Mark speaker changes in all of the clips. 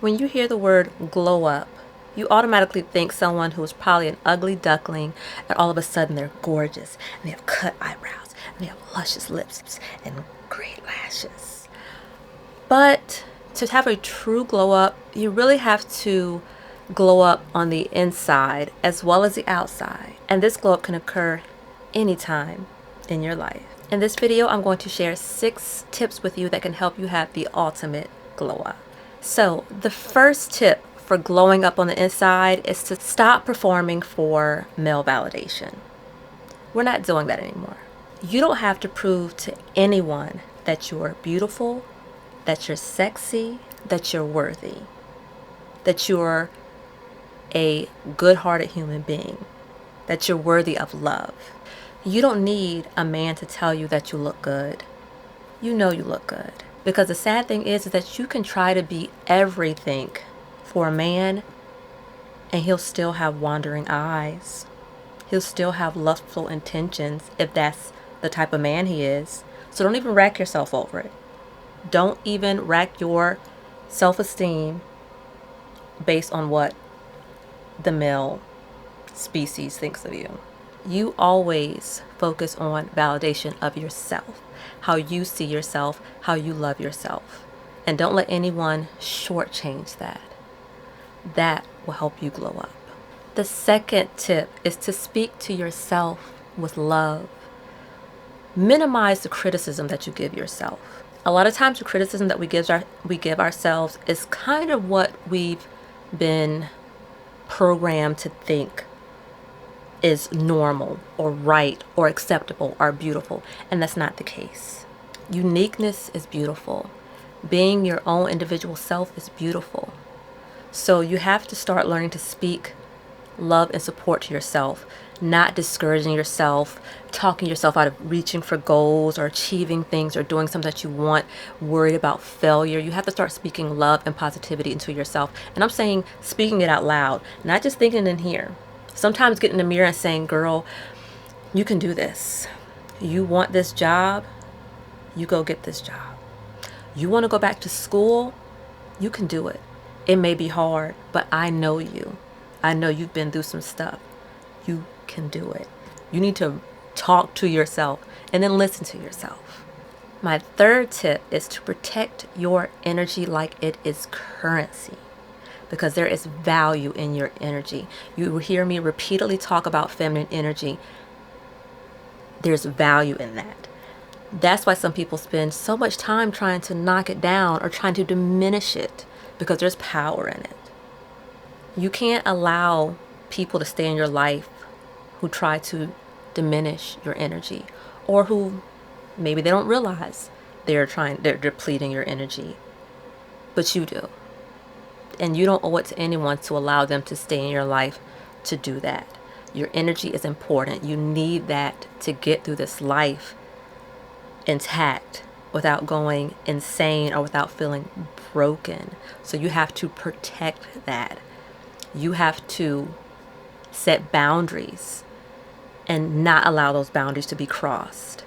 Speaker 1: When you hear the word glow up, you automatically think someone who's probably an ugly duckling and all of a sudden they're gorgeous and they have cut eyebrows and they have luscious lips and great lashes. But to have a true glow up, you really have to glow up on the inside as well as the outside. And this glow up can occur anytime in your life. In this video, I'm going to share 6 tips with you that can help you have the ultimate glow up. So the first tip for glowing up on the inside is to stop performing for male validation. We're not doing that anymore. You don't have to prove to anyone that you're beautiful, that you're sexy, that you're worthy, that you're a good-hearted human being, that you're worthy of love. You don't need a man to tell you that you look good. You know you look good. Because the sad thing is that you can try to be everything for a man and he'll still have wandering eyes. He'll still have lustful intentions if that's the type of man he is. So don't even rack yourself over it. Don't even rack your self-esteem based on what the male species thinks of you. You always focus on validation of yourself, how you see yourself, how you love yourself. And don't let anyone shortchange that. That will help you glow up. The second tip is to speak to yourself with love. Minimize the criticism that you give yourself. A lot of times the criticism that we give ourselves is kind of what we've been programmed to think is normal or right or acceptable or beautiful, and that's not the case. Uniqueness is beautiful. Being your own individual self is beautiful. So you have to start learning to speak love and support to yourself, not discouraging yourself, talking yourself out of reaching for goals or achieving things or doing something that you want, worried about failure. You have to start speaking love and positivity into yourself. And I'm saying speaking it out loud, not just thinking in here. Sometimes get in the mirror and saying, girl, you can do this. You want this job, you go get this job. You want to go back to school, you can do it. It may be hard, but I know you. I know you've been through some stuff. You can do it. You need to talk to yourself and then listen to yourself. My third tip is to protect your energy like it is currency, because there is value in your energy. You will hear me repeatedly talk about feminine energy. There's value in that. That's why some people spend so much time trying to knock it down or trying to diminish it, because there's power in it. You can't allow people to stay in your life who try to diminish your energy, or who maybe they don't realize they're depleting your energy, but you do. And you don't owe it to anyone to allow them to stay in your life to do that. Your energy is important. You need that to get through this life intact without going insane or without feeling broken. So you have to protect that. You have to set boundaries and not allow those boundaries to be crossed,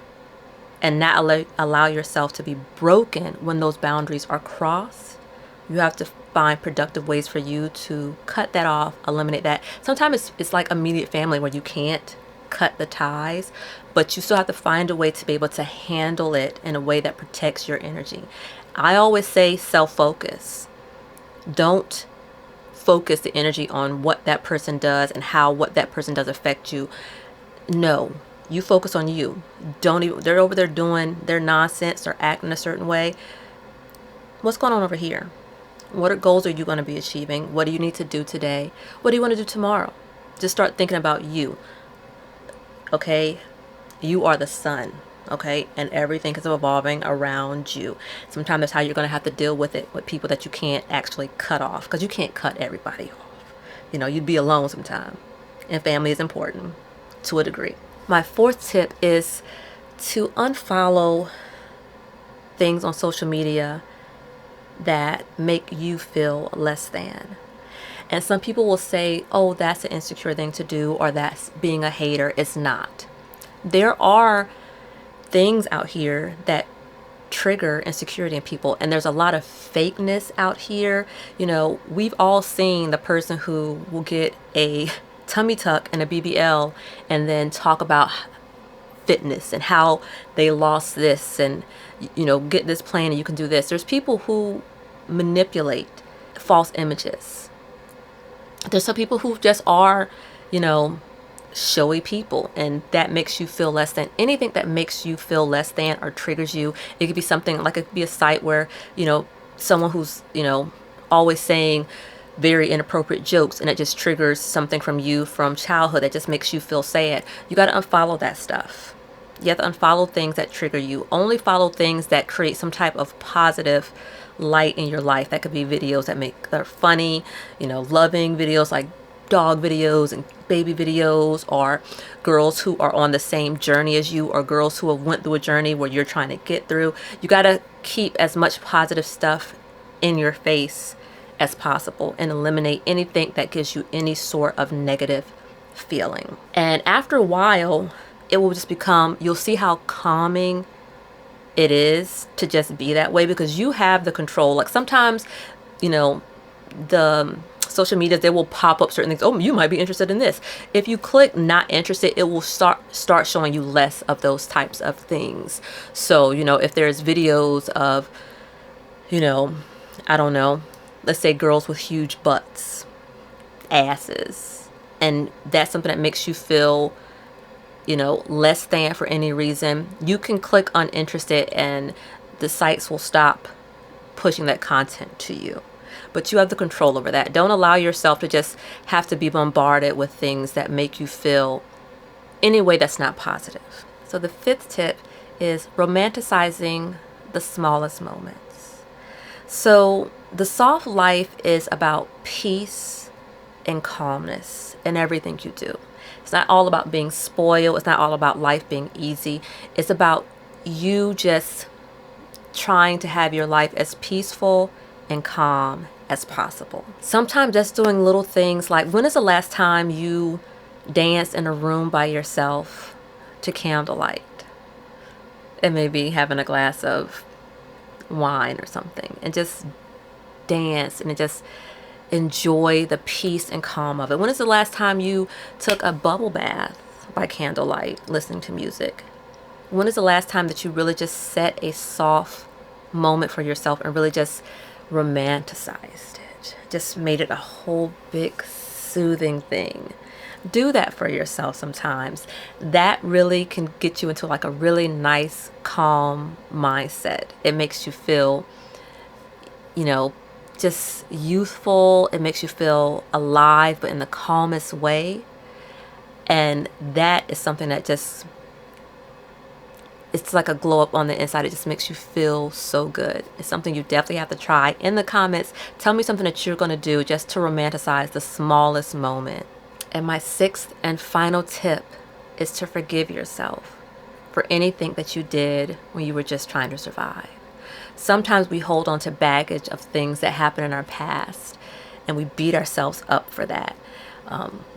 Speaker 1: and not allow yourself to be broken when those boundaries are crossed. You have to find productive ways for you to cut that off, eliminate that. Sometimes it's like immediate family where you can't cut the ties, but you still have to find a way to be able to handle it in a way that protects your energy. I always say self-focus. Don't focus the energy on what that person does and how what that person does affect you. No, you focus on you. Don't even, they're over there doing their nonsense or acting a certain way. What's going on over here? What goals are you going to be achieving? What do you need to do today? What do you want to do tomorrow? Just start thinking about you. Okay? You are the sun. Okay? And everything is evolving around you. Sometimes that's how you're going to have to deal with it with people that you can't actually cut off, because you can't cut everybody off. You know, you'd be alone sometime. And family is important to a degree. My fourth tip is to unfollow things on social media that make you feel less than. And some people will say, oh, that's an insecure thing to do, or that's being a hater. It's not. There are things out here that trigger insecurity in people. And there's a lot of fakeness out here. You know, we've all seen the person who will get a tummy tuck and a BBL and then talk about fitness and how they lost this and, you know, get this plan and you can do this. There's people who manipulate false images. There's some people who just are, you know, showy people, and that makes you feel less than. Anything that makes you feel less than or triggers you. It could be something like, it could be a site where, you know, someone who's, you know, always saying very inappropriate jokes, and it just triggers something from you from childhood that just makes you feel sad. You got to unfollow that stuff. You have to unfollow things that trigger you. Only follow things that create some type of positive light in your life. That could be videos that are funny, you know, loving videos like dog videos and baby videos, or girls who are on the same journey as you, or girls who have went through a journey where you're trying to get through. You got to keep as much positive stuff in your face as possible and eliminate anything that gives you any sort of negative feeling. And after a while, it will just become, you'll see how calming it is to just be that way, because you have the control. Like sometimes, you know, the social media, they will pop up certain things. Oh, you might be interested in this. If you click not interested, it will start showing you less of those types of things. So, you know, if there's videos of, you know, I don't know, let's say girls with huge butts, asses, and that's something that makes you feel, you know, less than for any reason, you can click uninterested and the sites will stop pushing that content to you. But you have the control over that. Don't allow yourself to just have to be bombarded with things that make you feel any way that's not positive. So the fifth tip is romanticizing the smallest moments. So the soft life is about peace and calmness in everything you do. It's not all about being spoiled. It's not all about life being easy. It's about you just trying to have your life as peaceful and calm as possible. Sometimes just doing little things like, when is the last time you danced in a room by yourself to candlelight? And maybe having a glass of wine or something, and just dance and just enjoy the peace and calm of it. When is the last time you took a bubble bath by candlelight listening to music? When is the last time that you really just set a soft moment for yourself and really just romanticized it? Just made it a whole big soothing thing. Do that for yourself sometimes. That really can get you into like a really nice, calm mindset. It makes you feel, you know, just youthful. It makes you feel alive, but in the calmest way. And that is something that just, it's like a glow up on the inside. It just makes you feel so good. It's something you definitely have to try. In the comments, tell me something that you're going to do just to romanticize the smallest moment. And my sixth and final tip is to forgive yourself for anything that you did when you were just trying to survive. Sometimes we hold on to baggage of things that happened in our past, and we beat ourselves up for that.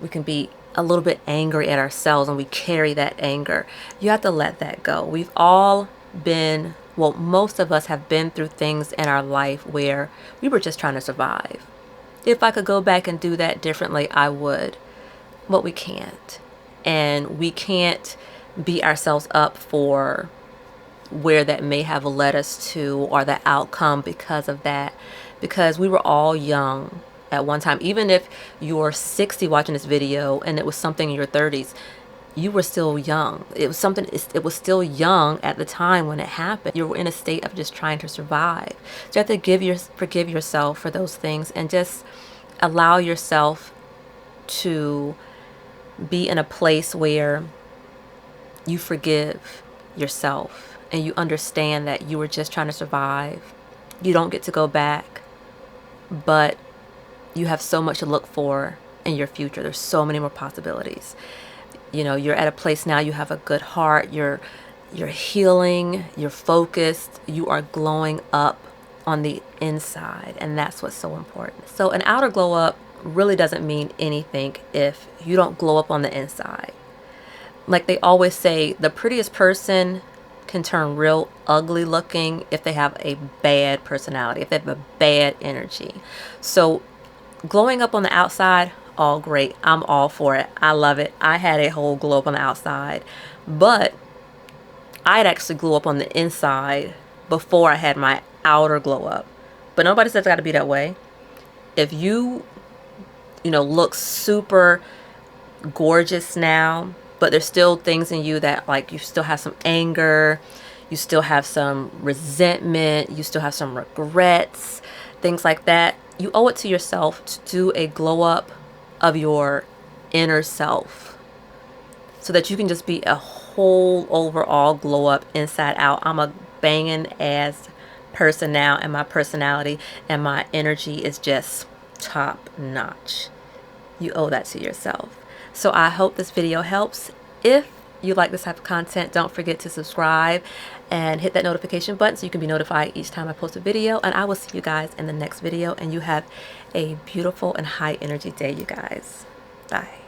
Speaker 1: We can be a little bit angry at ourselves, and we carry that anger. You have to let that go. We've all been, well, most of us have been through things in our life where we were just trying to survive. If I could go back and do that differently, I would. But we can't. And we can't beat ourselves up for where that may have led us to, or the outcome because of that, because we were all young at one time. Even if you're 60 watching this video and it was something in your 30s, you were still young. It was something, it was still young at the time when it happened. You were in a state of just trying to survive. So you have to forgive yourself for those things, and just allow yourself to be in a place where you forgive yourself and you understand that you were just trying to survive. You don't get to go back, but you have so much to look for in your future. There's so many more possibilities. You know, you're at a place now, you have a good heart, you're healing, you're focused, you are glowing up on the inside, and that's what's so important. So an outer glow up really doesn't mean anything if you don't glow up on the inside. Like they always say, the prettiest person can turn real ugly looking if they have a bad personality, if they have a bad energy. So glowing up on the outside, all great. I'm all for it. I love it. I had a whole glow up on the outside, but I'd actually glow up on the inside before I had my outer glow up. But nobody says it's got to be that way. If you look super gorgeous now, but there's still things in you that, like, you still have some anger, you still have some resentment, you still have some regrets, things like that, you owe it to yourself to do a glow up of your inner self so that you can just be a whole overall glow up inside out. I'm a banging ass person now, and my personality and my energy is just top notch. You owe that to yourself. So I hope this video helps. If you like this type of content, don't forget to subscribe and hit that notification button so you can be notified each time I post a video. And I will see you guys in the next video. And you have a beautiful and high energy day, you guys. Bye.